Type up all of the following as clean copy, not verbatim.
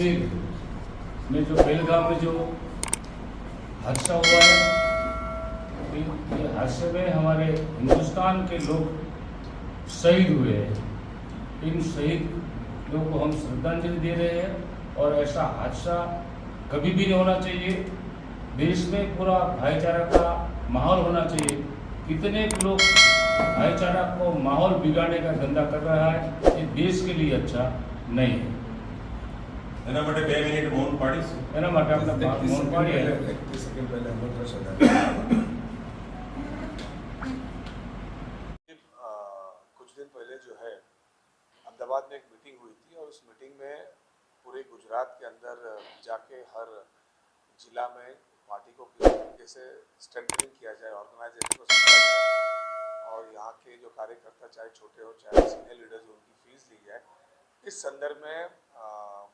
कश्मीर में जो बेलगाम में जो हादसा हुआ है, ये हादसे में हमारे हिंदुस्तान के लोग शहीद हुए हैं। इन शहीद लोगों को हम श्रद्धांजलि दे रहे हैं और ऐसा हादसा कभी भी नहीं होना चाहिए। देश में पूरा भाईचारा का माहौल होना चाहिए। कितने लोग भाईचारा को माहौल बिगाड़ने का धंधा कर रहा है, ये देश के लिए अच्छा नहीं है। એના માટે 2 મિનિટ મૌન પાડીશું। એના માટે આપણે મૌન પાડીએ। 30 સેકન્ડ પહેલા અમૃત શ્રદ્ધા कुछ दिन पहले जो है अहमदाबाद में एक मीटिंग हुई थी और उस मीटिंग में पूरे गुजरात के अंदर जाके हर जिला में पार्टी को किस तरीके से स्ट्रेंथनिंग किया जाए, ऑर्गेनाइजेशन को समझा जाए और यहाँ के जो कार्यकर्ता चाहे छोटे हो चाहे सीनियर लीडर्स हो उनकी फीस ली जाए। इस संदर्भ में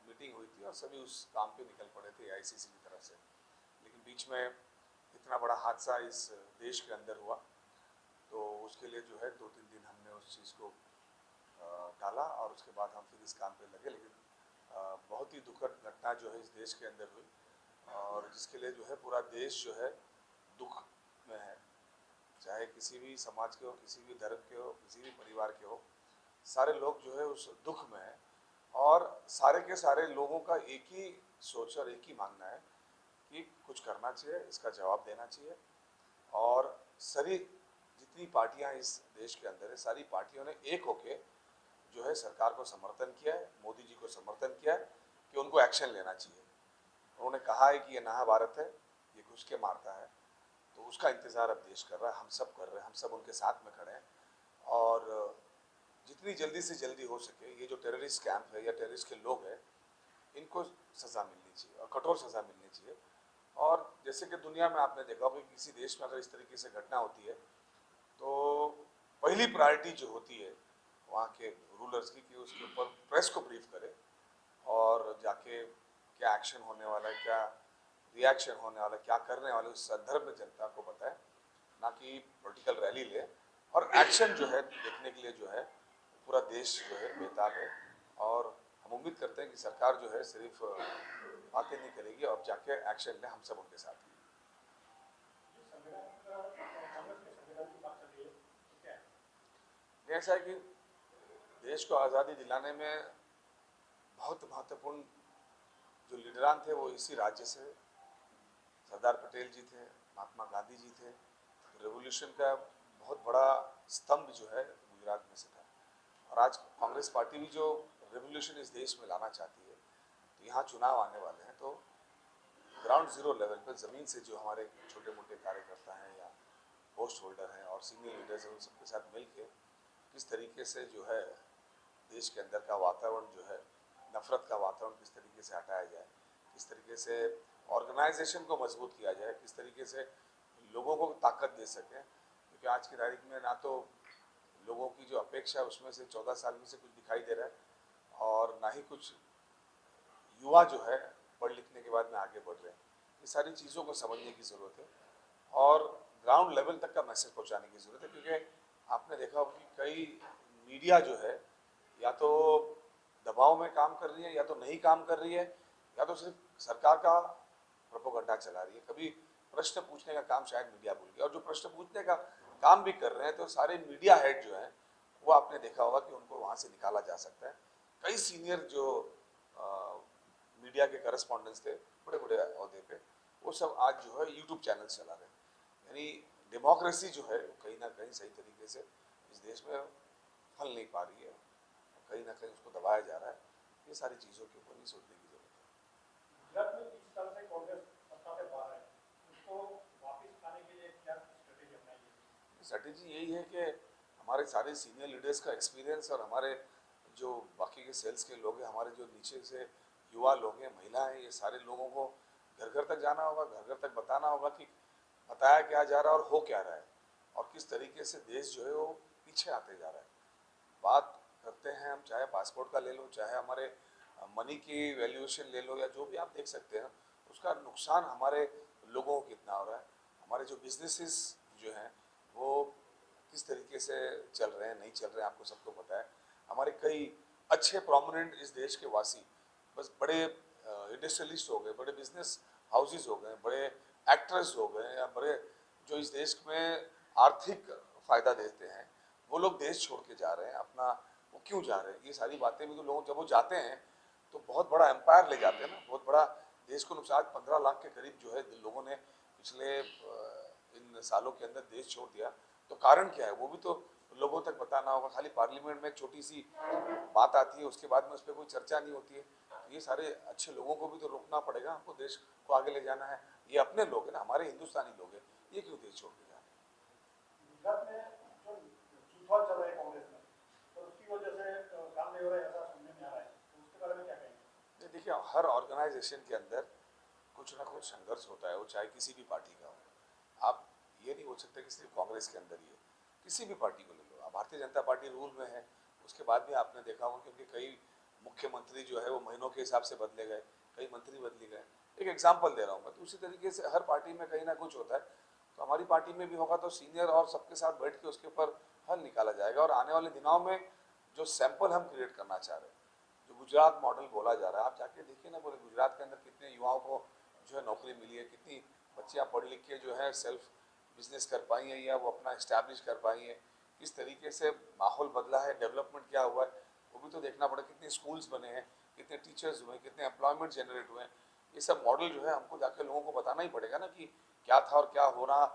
मीटिंग हुई थी और सभी उस काम पे निकल पड़े थे AICC की तरफ से। लेकिन बीच में इतना बड़ा हादसा इस देश के अंदर हुआ तो उसके लिए जो है 2-3 दिन हमने उस चीज़ को टाला और उसके बाद हम फिर इस काम पे लगे। लेकिन बहुत ही दुखद घटना जो है इस देश के अंदर हुई और जिसके लिए जो है पूरा देश जो है दुख में है, चाहे किसी भी समाज के हो, किसी भी धर्म के हो, किसी भी परिवार के हो, सारे लोग जो है उस दुख में है और सारे के सारे लोगों का एक ही सोच और एक ही मानना है कि कुछ करना चाहिए, इसका जवाब देना चाहिए। और सारी जितनी पार्टियां इस देश के अंदर है, सारी पार्टियों ने एक होके जो है सरकार को समर्थन किया है, मोदी जी को समर्थन किया है कि उनको एक्शन लेना चाहिए। उन्होंने कहा है कि ये नया भारत है, ये घुस के मारता है, तो उसका इंतज़ार अब देश कर रहा है, हम सब कर रहे हैं, हम सब उनके साथ में खड़े हैं और जितनी जल्दी से जल्दी हो सके ये जो टेररिस्ट कैंप है या टेररिस्ट के लोग हैं इनको सज़ा मिलनी चाहिए और कठोर सज़ा मिलनी चाहिए। और जैसे कि दुनिया में आपने देखा होगा कि किसी देश में अगर इस तरीके से घटना होती है तो पहली प्रायोरिटी जो होती है वहाँ के रूलर्स की कि उसके ऊपर प्रेस को ब्रीफ करे और जाके क्या एक्शन होने वाला है, क्या रिएक्शन होने वाला है, क्या करने वाले उस संदर्भ में जनता को बताए, ना कि पॉलिटिकल रैली ले। और एक्शन जो है देखने के लिए जो है पूरा देश जो है बेताब है और हम उम्मीद करते हैं कि सरकार जो है सिर्फ बातें नहीं करेगी और जाके एक्शन ले, हम सब उनके साथ हैं। ऐसा है कि देश को आज़ादी दिलाने में बहुत महत्वपूर्ण जो लीडरान थे वो इसी राज्य से सरदार पटेल जी थे, महात्मा गांधी जी थे। रेवोल्यूशन का बहुत बड़ा स्तंभ जो है गुजरात में से था और आज कांग्रेस पार्टी भी जो रेवोल्यूशन इस देश में लाना चाहती है, तो यहाँ चुनाव आने वाले हैं तो ग्राउंड जीरो लेवल पर ज़मीन से जो हमारे छोटे मोटे कार्यकर्ता हैं या पोस्ट होल्डर हैं और सीनियर लीडर्स हैं उन सबके साथ मिल के किस तरीके से जो है देश के अंदर का वातावरण जो है नफ़रत का वातावरण किस तरीके से हटाया जाए, किस तरीके से ऑर्गेनाइजेशन को मजबूत किया जाए, किस तरीके से लोगों को ताकत दे सकें। क्योंकि आज की तारीख में ना तो लोगों की जो अपेक्षा है उसमें से 14 साल में से कुछ दिखाई दे रहा है और ना ही कुछ युवा जो है पढ़ लिखने के बाद में आगे बढ़ रहे हैं। ये सारी चीज़ों को समझने की ज़रूरत है और ग्राउंड लेवल तक का मैसेज पहुंचाने की ज़रूरत है। क्योंकि आपने देखा होगा कि कई मीडिया जो है या तो दबाव में काम कर रही है या तो नहीं काम कर रही है या तो सिर्फ सरकार का प्रोपेगेंडा चला रही है। कभी प्रश्न पूछने का काम शायद मीडिया भूल गया और जो प्रश्न पूछने का काम भी कर रहे हैं तो सारे मीडिया हेड जो हैं वो आपने देखा होगा कि उनको वहाँ से निकाला जा सकता है। कई सीनियर जो मीडिया के करस्पॉन्डेंट्स थे बड़े बड़े अहदे पे, वो सब आज जो है यूट्यूब चैनल चला रहे हैं। यानी डेमोक्रेसी जो है कहीं ना कहीं सही तरीके से इस देश में फल नहीं पा रही है, कहीं ना कहीं उसको दबाया जा रहा है। ये सारी चीज़ों के ऊपर भी सोचने की जरूरत है। गुजरात में जिस तरह से कांग्रेस सत्ता से बाहर है, उसको वापस लाने के लिए क्या स्ट्रेटेजी अपनाएगी? स्ट्रेटेजी यही है कि हमारे सारे सीनियर लीडर्स का एक्सपीरियंस और हमारे जो बाकी के सेल्स के लोग हैं, हमारे जो नीचे से युवा लोग हैं, महिलाएं, ये सारे लोगों को घर घर तक जाना होगा, घर घर तक बताना होगा कि बताया क्या जा रहा है और हो क्या रहा है और किस तरीके से देश जो है वो पीछे आते जा रहा है। बात करते हैं हम, चाहे पासपोर्ट का ले लो, चाहे हमारे मनी की वैल्यूएशन ले लो या जो भी आप देख सकते हैं, उसका नुकसान हमारे लोगों को कितना हो रहा है। हमारे जो बिजनेसेस जो हैं वो किस तरीके से चल रहे हैं, नहीं चल रहे हैं, आपको सबको पता है। हमारे कई अच्छे प्रोमिनेंट इस देश के वासी बस बड़े इंडस्ट्रियलिस्ट हो गए, बड़े बिजनेस हाउसेस हो गए, बड़े एक्टर्स हो गए, या बड़े जो इस देश में आर्थिक फायदा देते हैं, वो लोग देश छोड़ के जा रहे हैं अपना। वो क्यों जा रहे हैं? ये सारी बातें भी तो लोग जब वो जाते हैं तो बहुत बड़ा एम्पायर ले जाते हैं ना, बहुत बड़ा देश को नुकसान। 15 लाख के करीब जो है लोगों ने पिछले इन सालों के अंदर देश छोड़ दिया। तो कारण क्या है वो भी तो लोगों तक बताना होगा। खाली पार्लियामेंट में एक छोटी सी बात आती है, उसके बाद में उस पर कोई चर्चा नहीं होती है। ये सारे अच्छे लोगों को भी तो रोकना पड़ेगा, हमको देश को आगे ले जाना है। ये अपने लोग हैं ना, हमारे हिंदुस्तानी लोग हैं, ये क्यों देश छोड़ के जा रहे हैं? गुजरात में जो जुटवाल चल रहा है कांग्रेस में, तो उसकी वजह से काम नहीं हो रहा है ऐसा सुनने में आ रहा है, तो उसके बारे में क्या कहेंगे? ये देखिए, हर ऑर्गेनाइजेशन के अंदर कुछ ना कुछ संघर्ष होता है, वो चाहे किसी भी पार्टी का हो। आप ये नहीं बोल सकते कि सिर्फ कांग्रेस के अंदर ही है, किसी भी पार्टी को ले लो। अब भारतीय जनता पार्टी रूल में है, उसके बाद भी आपने देखा होगा कि उनके कई मुख्यमंत्री जो है वो महीनों के हिसाब से बदले गए, कई मंत्री बदले गए। एक एग्जाम्पल दे रहा हूँ मैं। तो उसी तरीके से हर पार्टी में कहीं ना कुछ होता है, तो हमारी पार्टी में भी होगा। तो सीनियर और सबके साथ बैठ के उसके ऊपर हल निकाला जाएगा। और आने वाले दिनों में जो सैंपल हम क्रिएट करना चाह रहे हैं, जो गुजरात मॉडल बोला जा रहा है, आप जाके देखिए ना, पूरे गुजरात के अंदर कितने युवाओं को जो है नौकरी मिली है, कितनी बच्चियाँ पढ़ लिख के जो है सेल्फ बिजनेस कर पाई हैं या वो अपना इस्टेब्लिश कर पाई हैं। किस तरीके से माहौल बदला है, डेवलपमेंट क्या हुआ है, वो भी तो देखना पड़ेगा। कितने स्कूल्स बने हैं, कितने टीचर्स हुए, कितने एम्प्लॉयमेंट जनरेट हुए हैं। ये सब मॉडल जो है हमको जाके लोगों को बताना ही पड़ेगा ना कि क्या था और क्या हो रहा